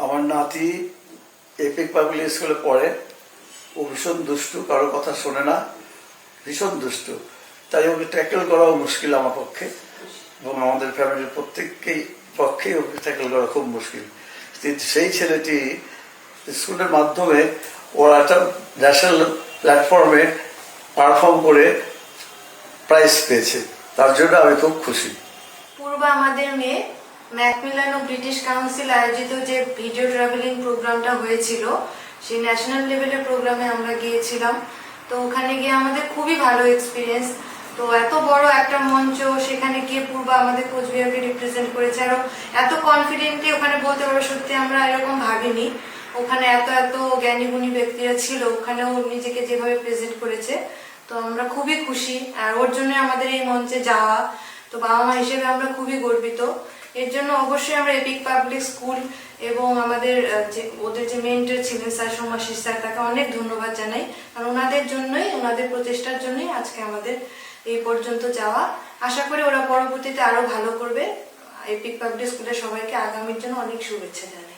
আমার নাতি epic public স্কুলে পড়ে। ও ভীষণ দুষ্টু, কারো কথা শোনে না, ভীষণ দুষ্টু। তাই ওকে ট্যাকেল করাও মুশকিল আমার পক্ষে, এবং আমাদের ফ্যামিলির প্রত্যেককেই পক্ষেই ওকে ট্যাকেল করা খুব মুশকিল। কিন্তু সেই ছেলেটি স্কুলের মাধ্যমে ওরা একটা ন্যাশনাল প্ল্যাটফর্মে পারফর্ম করে প্রাইজ পেয়েছে, তার জন্য আমি খুব খুশি। পূর্ব আমাদের মেয়ে ম্যাকমিলান ও ব্রিটিশ কাউন্সিল আয়োজিত যে ভিডিও ট্রাভেলিং প্রোগ্রামটা হয়েছিল, সেই ন্যাশনাল লেভেলের প্রোগ্রামে আমরা গিয়েছিলাম। তো ওখানে গিয়ে আমাদের খুবই ভালো এক্সপিরিয়েন্স। তো এত বড় একটা মঞ্চ, সেখানে গিয়ে পূর্ব আমাদের কোচবিহারকে রিপ্রেজেন্ট করেছে, আরো এত কনফিডেন্টলি ওখানে বলতে পারবো, সত্যি আমরা এরকম ভাবিনি। ওখানে এত এত জ্ঞানী গুণী ব্যক্তিরা ছিল, ওখানেও নিজেকে যেভাবে প্রেজেন্ট করেছে, তো আমরা খুবই খুশি। আর ওর জন্য আমাদের এই মঞ্চে যাওয়া, তো বাবা মা হিসেবে আমরা খুবই গর্বিত। এর জন্য অবশ্যই আমরা এপিক পাবলিক স্কুল এবং আমাদের ওদের যে মেন্টর ছিলেন স্যার সোমাশিস স্যার, তাকে অনেক ধন্যবাদ জানাই। আর ওনাদের জন্যই, ওনাদের প্রচেষ্টার জন্যই আজকে আমাদের এই পর্যন্ত যাওয়া। আশা করি ওরা পরবর্তীতে আরো ভালো করবে। এপিক পাবলিক স্কুলের সবাইকে আগামীর জন্য অনেক শুভেচ্ছা জানাই।